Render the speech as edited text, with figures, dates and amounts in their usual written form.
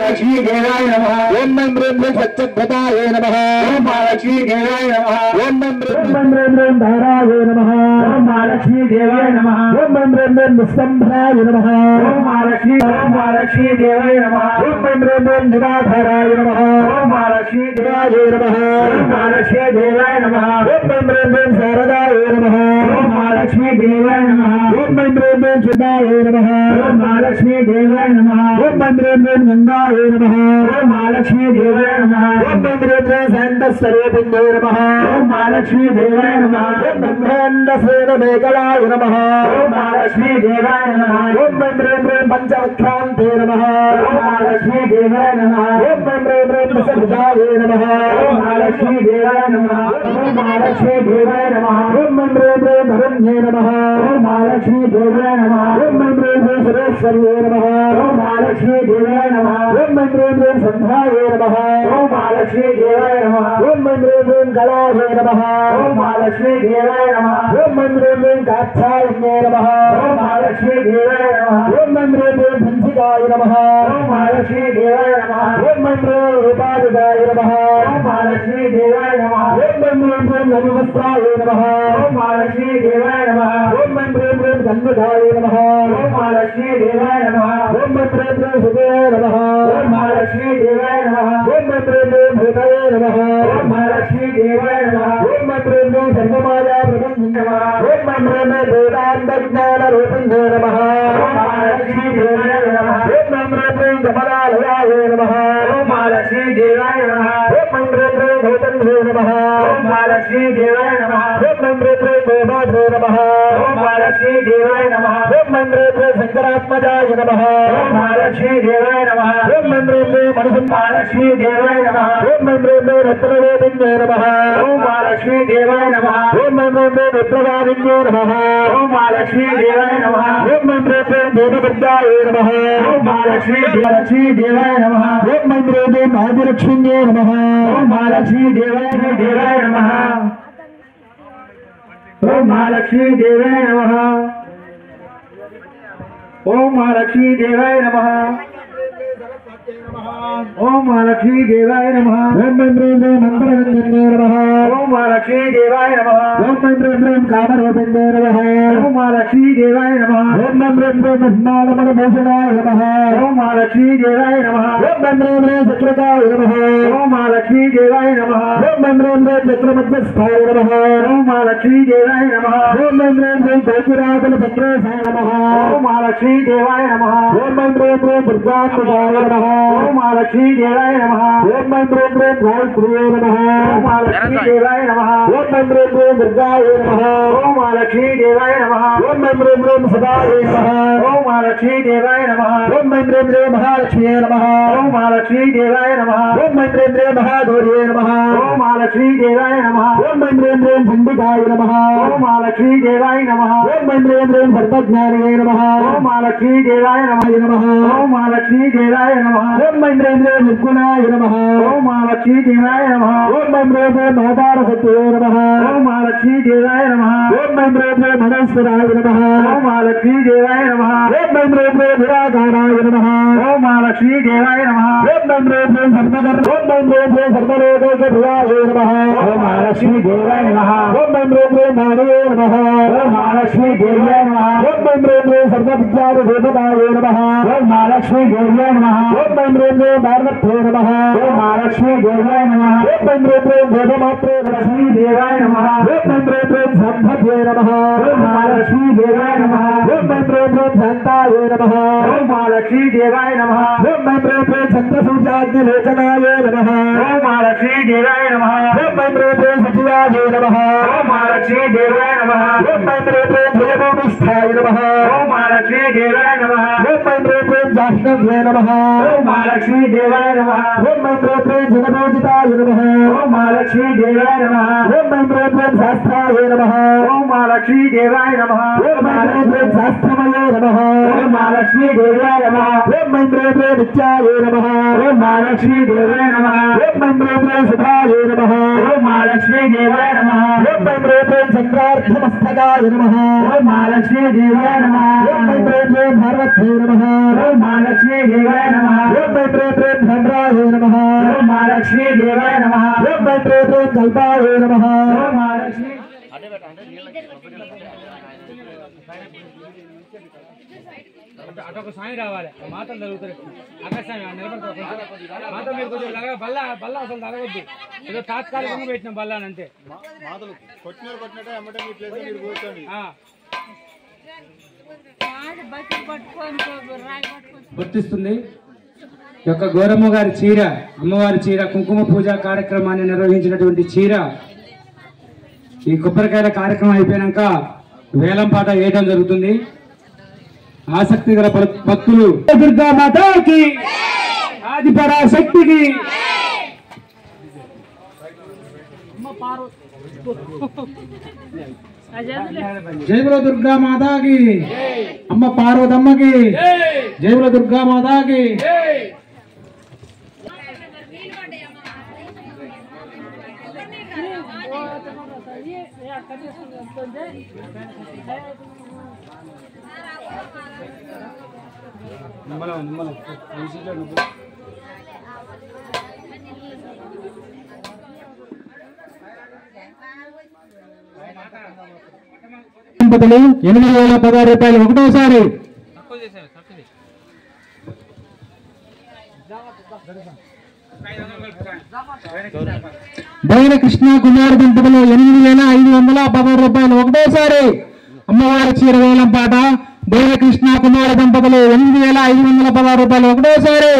महालक्ष्मी देवाय नमः ओम मं ब्रह्म सच्चिदाय नमः ओम महालक्ष्मी देवाय नमः ओम मं ब्रह्म धाराय नमः ओम महालक्ष्मी देवाय नमः ओम मं ब्रह्म निस्तंभाय नमः ओम महालक्ष्मी देवाय नमः ओम मं ब्रह्म निराधाराय नमः ओम महालक्ष्मी देवाय नमः ओम महालक्ष्मी देवाय नमः ओम मं ब्रह्म शारदाय नमः ओम महालक्ष्मी देवाय नमः ओम मं ब्रह्म चिदाय नमः ओम महालक्ष्मी देवाय नमः ओम मं ब्रह्म गंगाय नमः ओम महालक्ष्मी देवाय नमः ओम मं ब्रह्म शांतस्वरूपिणे नमः ओम महालक्ष्मी देवाय नमः ओम ब्रह्मांडसेन मेघलाय नमः ओम महालक्ष्मी देवाय नमः ओम मं ब्रह्म पंचवक्त्रान्ते नमः ओम महालक्ष्मी देवाय नमः ओम मं ब्रह्म सदाय नमः ओम महालक्ष्मी देवाय नमः ओम महालक्ष्मी देवाय नमः ओम मं ब्रह्म धरण्ये नमः ओम महालक्ष्मी देवाय नमः ओम मं ब्रह्म सुरेश्वर्ये नमः ओम महालक्ष्मी देवाय नमः ओम मं ब्रह्म संध्याय नमः ओम महालक्ष्मी देवाय नमः ओम मं ब्रह्म कलाय नमः ओम महालक्ष्मी देवाय नमः ओम मं ब्रह्म कात्यायने नमः ओम महालक्ष्मी देवाय नमः ओम मं ब्रह्म भंजिकाय नमः ओम महालक्ष्मी देवाय नमः ओम मं ब्रह्म रूपादिकाय नमः ओम महालक्ष्मी देवाय नमः ओम मं ब्रह्म नमस्काराय नमः ओम महालक्ष्मी देवाय नमः ओम मं ब्रह्म गन्धकाय नमः ओम महालक्ष्मी देवाय नमः ओम मं ब्रह्म सुदेवाय नमः ओम महालक्ष्मी देवाय नमः ओम मं ब्रह्म भूताय नमः ओम महालक्ष्मी देवाय नमः ओम मं ब्रह्म सर्वमाया प्रबंध नमः ओम मं ब्रह्म वेदांत ज्ञान रूपिणे नमः ओम महालक्ष्मी देवाय नमः ओम मं ब्रह्म कमलालयाय नमः ओम महालक्ष्मी देवाय नमः ओम मं ब्रह्म गौतम्ये नमः ओम महालक्ष्मी देवाय नमः ओम मं ब्रह्म गोमात्रे नमः ओम महालक्ष्मी देवाय नमः ओम मं ब्रह्म शंकरात्मजाय नमः ओम महालक्ष्मी देवाय नमः ओम मं ब्रह्म महालक्ष्मी देवाय नमः ओम मं ब्रह्म रत्नवेदिन्ये नमः ओम महालक्ष्मी देवाय नमः ओम मं ब्रह्म रुद्रवादिन्ये नमः ओम महालक्ष्मी देवाय नमः ओम मं ब्रह्म देववृद्धाय नमः ओम महालक्ष्मी देवाय नमः ओम मं ब्रह्म महालक्ष्मीये नमः ओम महालक्ष्मी देवाय नमः ओम महालक्ष्मी देवाय नमः ओम महालक्ष्मी देवाय नमः ओम महालक्ष्मी देवाय नमः ओम मं ब्रह्म मंत्रवन्दने नमः ओम महालक्ष्मी देवाय नमः ओम मं ब्रह्म कामरूपिणे नमः ओम महालक्ष्मी देवाय नमः ओम मं ब्रह्म ब्रह्माण्डमनभूषणाय नमः ओम महालक्ष्मी देवाय नमः ओम मं ब्रह्म चक्रकाय नमः ओम महालक्ष्मी देवाय नमः ओम मं ब्रह्म चक्रमध्यस्थाय नमः ओम महालक्ष्मी देवाय नमः ओम मं ब्रह्म गौपुरातल चक्रेशाय नमः ओम महालक्ष्मी देवाय नमः ओम मं ब्रह्म दुर्गात्मजाय नमः ओम महालक्ष्मी देवाय नमः ओम मं ब्रह्म गायत्र्यै नमः ओम महालक्ष्मी देवाय नमः ओम मं ब्रह्म दुर्गाय नमः ओम महालक्ष्मी देवाय नमः ओम मं ब्रह्म सदाय नमः ओम महालक्ष्मी देवाय नमः ओम मं ब्रह्म महालक्ष्मी नमः ओम महालक्ष्मी देवाय नमः ओम मं ब्रह्म महागौर्यै नमः ओम महालक्ष्मी देवाय नमः ओम मं ब्रह्म चण्डिकाय नमः ओम महालक्ष्मी देवाय नमः ओम मं ब्रह्म सर्वज्ञानियै नमः ओम महालक्ष्मी देवाय नमः ओम महालक्ष्मी देवाय नमः ओम मं ब्रह्म निर्गुणाय नमः ओम महालक्ष्मी देवाय नमः ओम मं ब्रह्म मातारसत्यै नमः ओम महालक्ष्मी देवाय नमः ओम मं ब्रह्म मनस्वराय नमः ओम महालक्ष्मी देवाय नमः ओम मं ब्रह्म निराकाराय नमः ओम महालक्ष्मी देवाय नमः ओम मं ब्रह्म सर्वलोकप्रियाय नमः ओम महालक्ष्मी देवाय नमः ओम मं ब्रह्म मानवे नमः ओम महालक्ष्मी देवाय नमः ओम मं ब्रह्म सर्वविद्यादेवताय नमः ओम महालक्ष्मी देवाय नमः ओम मं ब्रह्म पार्वत्यै नमः ओम महालक्ष्मी देवाय नमः ओम मं ब्रह्म देवमात्रे लक्ष्मी देवाय नमः ओम मं ब्रह्म संभवे नमः ओम महालक्ष्मी देवाय नमः ओम मं ब्रह्म शान्ताय नमः ओम महालक्ष्मी देवाय नमः ओम मं ब्रह्म चन्द्रसूर्याग्निलोचनाय नमः ओम महालक्ष्मी देवाय नमः ओम मं ब्रह्म सचिवाय नमः ओम महालक्ष्मी देवाय नमः ओम मं ब्रह्म जयभूमिष्ठाय नमः ओम महालक्ष्मी देवाय नमः ओम मं ब्रह्म जाह्नव्ये नमः ओम महालक्ष्मी देवाय नमः ओम मं ब्रह्म जनपूजिताय नमः ओम महालक्ष्मी देवाय नमः ओम मं ब्रह्म शास्त्राय नमः ओम महालक्ष्मी देवाय नमः ओम महालक्ष्मी शास्त्रमये नमः ओम महालक्ष्मी देवाय नमः ओम मं ब्रह्म नित्याय नमः ओम महालक्ष्मी देवाय नमः ओम मं ब्रह्म सुधाय नमः ओम महालक्ष्मी देवाय नमः ओम मं ब्रह्म चन्द्रार्धमस्तकाय नमः ओम महालक्ष्मी देवाय नमः ओम मं ब्रह्म भारवत्यै नमः ओम महालक्ष्मी देवाय नमः ओम मं ब्रह्म కల్పాయ నమః అటొక సాయి రావాలి మాటలు జరుగుతాయి ఆకాశాన్ని నిలబడతారు మాత మీరు కొంచెం బల్ల అసలు తగవద్దు ఏదో తాత్కాలికంగా పెట్టిన బల్ల అని అంతే గుర్తిస్తుంది ఈ యొక్క గౌరమ్మ గారి చీర అమ్మవారి చీర కుంకుమ పూజ కార్యక్రమాన్ని నిర్వహించినటువంటి చీర ఈ కొబ్బరికాయల కార్యక్రమం అయిపోయాక వేలం పాట వేయడం జరుగుతుంది. ఆసక్తి గల భక్తులు దుర్గా మాతాకి ఆది పరాశక్తికి జైబుల దుర్గా మాతాకి అమ్మ పార్వతమ్మకి జైబుల దుర్గా మాతాకి దంపతులు 8,016 రూపాయలు ఒకటోసారి. బైర కృష్ణ కుమార్ దంపతులు 8,516 రూపాయలు ఒకటోసారి. అమ్మవారి చీర వేలం పాట బైర కృష్ణ కుమార్ దంపతులు 8,516 రూపాయలు ఒకటోసారి.